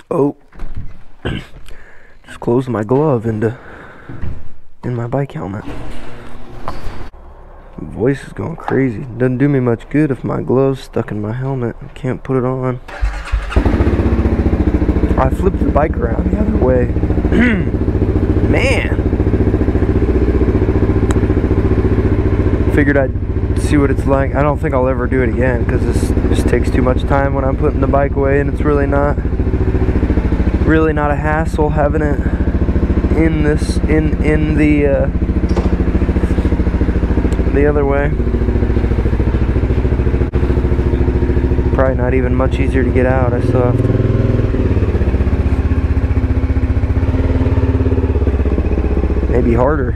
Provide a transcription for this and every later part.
Oh, just closed my glove in my bike helmet. Voice is going crazy. Doesn't do me much good if my glove's stuck in my helmet. I can't put it on. I flipped the bike around the other way. Man. Figured I'd see what it's like. I don't think I'll ever do it again because this just takes too much time when I'm putting the bike away, and it's really not a hassle having it in the other way. Probably not even much easier to get out. I still have to maybe harder.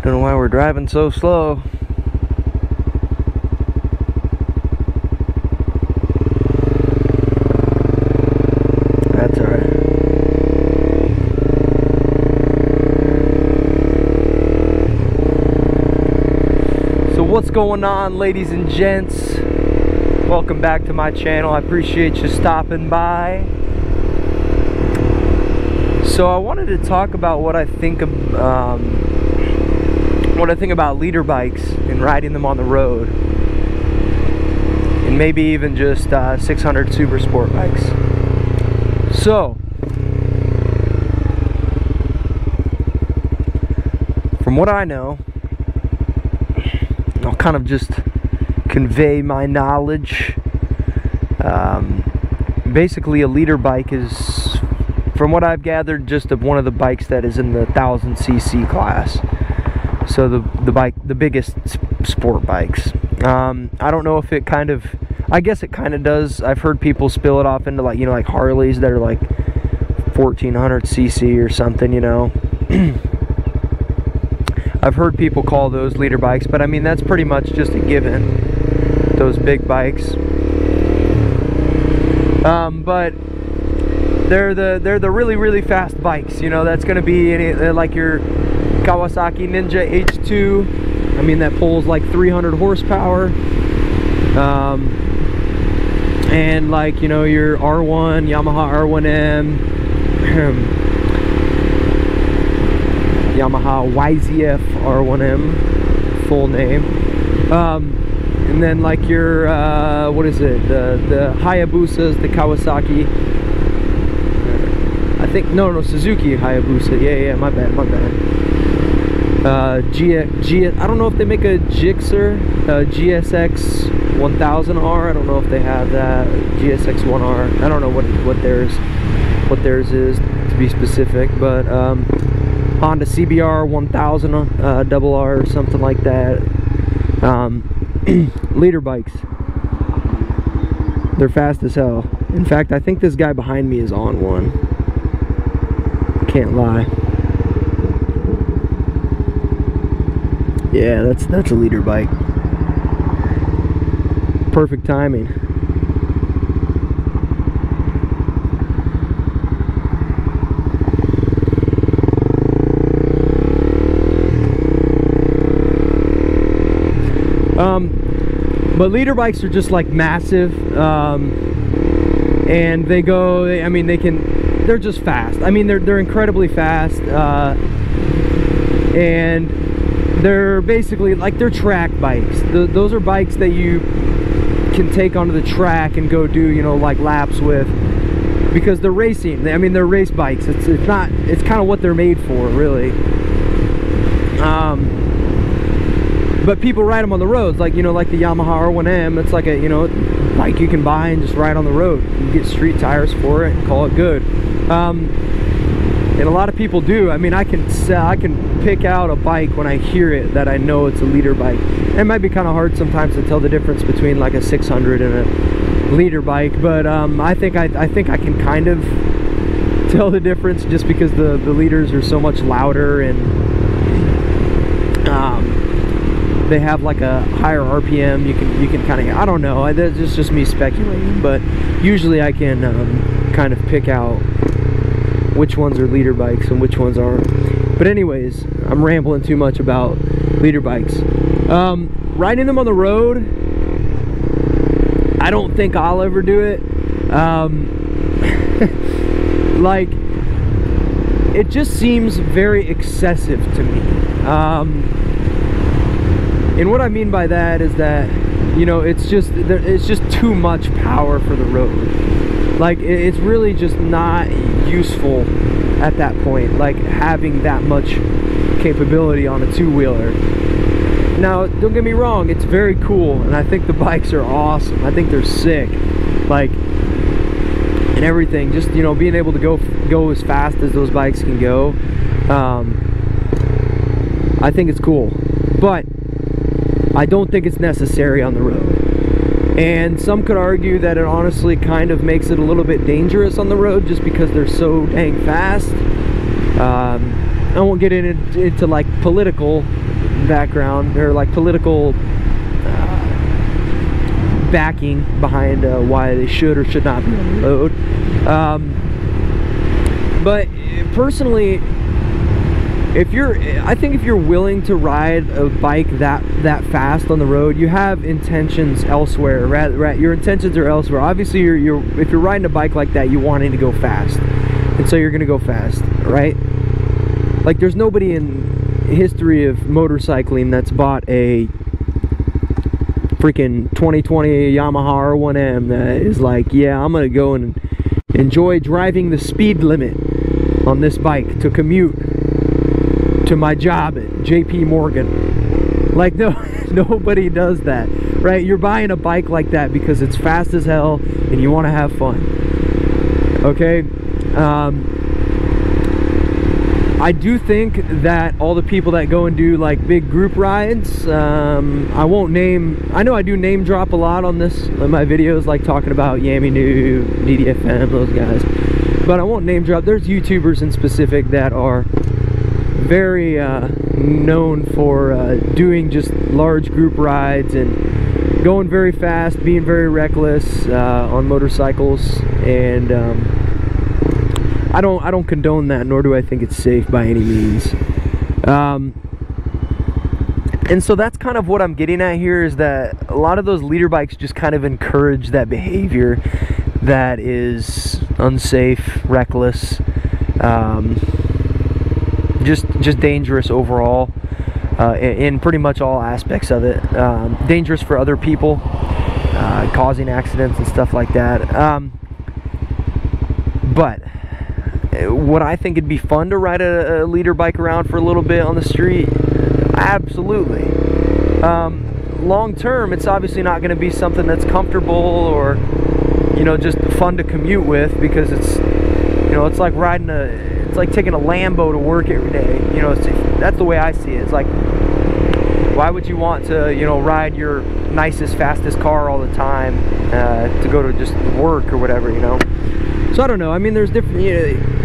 Don't know why we're driving so slow. That's alright. So what's going on, ladies and gents? Welcome back to my channel. I appreciate you stopping by. So I wanted to talk about what I think about leader bikes and riding them on the road, and maybe even just 600 super sport bikes. So from what I know, I'll kind of just convey my knowledge. Basically, a leader bike is, from what I've gathered, just one of the bikes that is in the 1000cc class. So the biggest sport bikes. I don't know if it kind of, I guess it kind of does. I've heard people spill it off into like, you know, like Harleys that are like 1400cc or something, you know. I've heard people call those leader bikes, but I mean that's pretty much just a given, those big bikes. But they're the really fast bikes, you know. That's going to be like your Kawasaki Ninja H2. I mean, that pulls like 300 horsepower. And like, you know, your R1, Yamaha R1M, Yamaha YZF R1M, full name. And then like your, what is it, the Hayabusas, the Kawasaki, I think, no, Suzuki Hayabusa, yeah, my bad. I don't know if they make a Gixxer, GSX 1000R. I don't know if they have that. GSX 1R. I don't know what theirs is, to be specific, but Honda CBR 1000 RR or something like that. Leader bikes. They're fast as hell. In fact, I think this guy behind me is on one. Can't lie. Yeah, that's a leader bike. Perfect timing. But leader bikes are just like massive, and they go. I mean, they're just fast. I mean, they're incredibly fast, and they're basically like, they're track bikes. Those are bikes that you can take onto the track and go do, you know, like laps with, because they're racing. I mean, they're race bikes. It's kind of what they're made for, really. But people ride them on the roads, like, you know, like the Yamaha R1M. It's like a, you know, bike you can buy and just ride on the road. You get street tires for it and call it good. And a lot of people do. I mean, I can pick out a bike when I hear it that I know it's a leader bike. And it might be kind of hard sometimes to tell the difference between like a 600 and a leader bike, but I think I can kind of tell the difference, just because the leaders are so much louder, and they have like a higher RPM. You can kind of, I don't know, that's just me speculating, but usually I can kind of pick out which ones are leader bikes and which ones aren't. But anyways, I'm rambling too much about leader bikes. Riding them on the road, I don't think I'll ever do it. Like, it just seems very excessive to me. And what I mean by that is that, you know, it's just too much power for the road. Like, it's really just not useful at that point, like having that much capability on a two-wheeler. Now, don't get me wrong, it's very cool, and I think the bikes are awesome. I think they're sick, like, and everything. Just, you know, being able to go as fast as those bikes can go, I think it's cool. But I don't think it's necessary on the road. And some could argue that it honestly kind of makes it a little bit dangerous on the road just because they're so dang fast. I won't get into like political background or like political backing behind why they should or should not be on the road. But personally, I think if you're willing to ride a bike that fast on the road, you have intentions elsewhere. Your intentions are elsewhere. Obviously, if you're riding a bike like that, you want it to go fast, and so you're gonna go fast, right? Like, there's nobody in history of motorcycling that's bought a freaking 2020 Yamaha R1M that is like, yeah, I'm gonna go and enjoy driving the speed limit on this bike to commute to my job at JP Morgan. Like, no, nobody does that, right? You're buying a bike like that because it's fast as hell and you want to have fun. Okay. I do think that all the people that go and do like big group rides, I know I do name drop a lot on my videos, like talking about Yami New, DDFM, those guys, but I won't name drop. There's YouTubers in specific that are very known for doing just large group rides and going very fast, being very reckless on motorcycles, and I don't condone that, nor do I think it's safe by any means. And so that's kind of what I'm getting at here, is that a lot of those leader bikes just kind of encourage that behavior that is unsafe, reckless, just dangerous overall, in pretty much all aspects of it. Dangerous for other people, causing accidents and stuff like that. But would I think it'd be fun to ride a leader bike around for a little bit on the street? Absolutely. Long term, it's obviously not going to be something that's comfortable or, you know, just fun to commute with, because it's, you know, it's like riding it's like taking a Lambo to work every day. You know, that's the way I see it. It's like, why would you want to, you know, ride your nicest, fastest car all the time to go to just work or whatever, you know? So I don't know. I mean, there's different,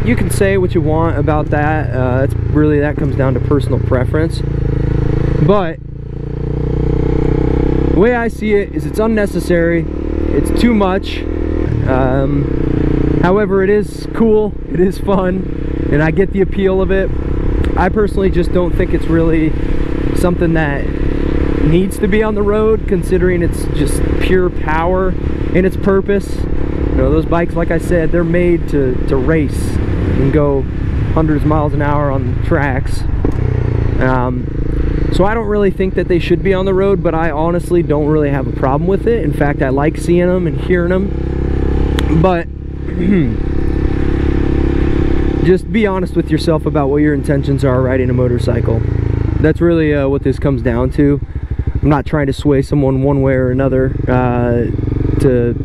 you can say what you want about that. That comes down to personal preference. But the way I see it is, it's unnecessary. It's too much. However, it is cool. It is fun. And I get the appeal of it. I personally just don't think it's really something that needs to be on the road, considering it's just pure power and its purpose. You know, those bikes, like I said, they're made to race and go hundreds of miles an hour on the tracks. So I don't really think that they should be on the road, but I honestly don't really have a problem with it. In fact, I like seeing them and hearing them. But just be honest with yourself about what your intentions are riding a motorcycle. That's really what this comes down to. I'm not trying to sway someone one way or another to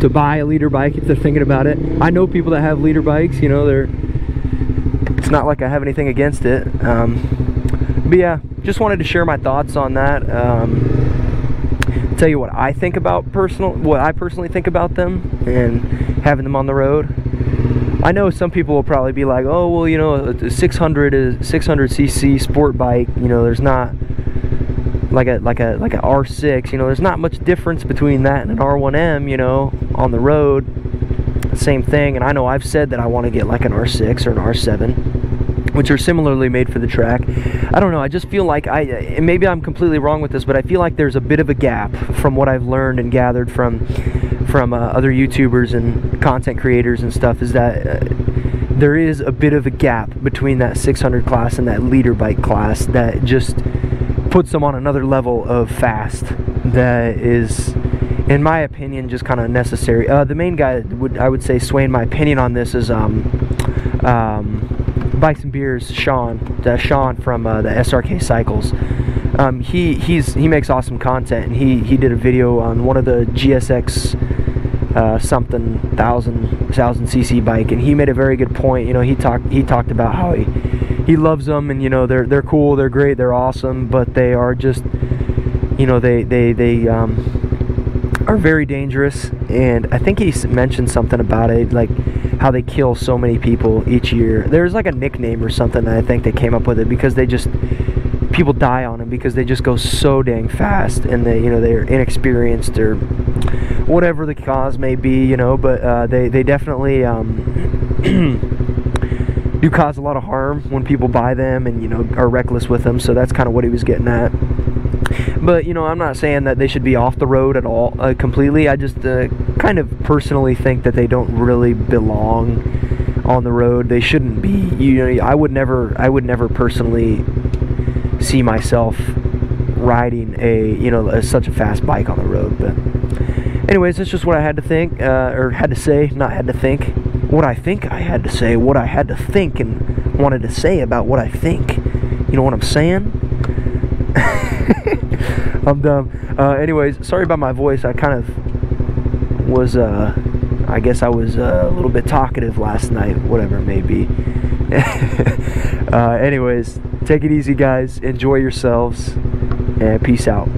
buy a leader bike if they're thinking about it. I know people that have leader bikes, you know, it's not like I have anything against it. But yeah, just wanted to share my thoughts on that. Tell you what I think about what I personally think about them and having them on the road. I know some people will probably be like, oh, well, you know, a 600cc sport bike, you know, there's not like a R6, you know, there's not much difference between that and an R1M, you know, on the road. Same thing. And I know I've said that I want to get like an R6 or an R7. which are similarly made for the track. I don't know, I just feel like and maybe I'm completely wrong with this, but I feel like there's a bit of a gap from what I've learned and gathered from other YouTubers and content creators and stuff, is that there is a bit of a gap between that 600 class and that leader bike class that just puts them on another level of fast that is, in my opinion, just kind of necessary. The main guy I would say swaying my opinion on this is Bikes and Beers Sean from the SRK Cycles. He makes awesome content, and he did a video on one of the GSX something 1000 cc bike, and he made a very good point. You know, he talked about how he loves them, and you know, they're cool, they're great, they're awesome, but they are just, you know, they are very dangerous. And I think he mentioned something about it, like how they kill so many people each year. There's like a nickname or something that I think they came up with it, because people die on them because they just go so dang fast, and they're inexperienced or whatever the cause may be, you know. But they definitely do cause a lot of harm when people buy them and, you know, are reckless with them. So that's kind of what he was getting at. But, you know, I'm not saying that they should be off the road at all completely. I just kind of personally think that they don't really belong on the road. They shouldn't be. You know, I would never personally see myself riding such a fast bike on the road. But anyways, that's just what I had to think, or had to say, not had to think. What I think I had to say, what I had to think and wanted to say about what I think. You know what I'm saying? I'm dumb. Anyways, sorry about my voice. I kind of was, I guess I was a little bit talkative last night, whatever it may be. Anyways, take it easy, guys. Enjoy yourselves, and peace out.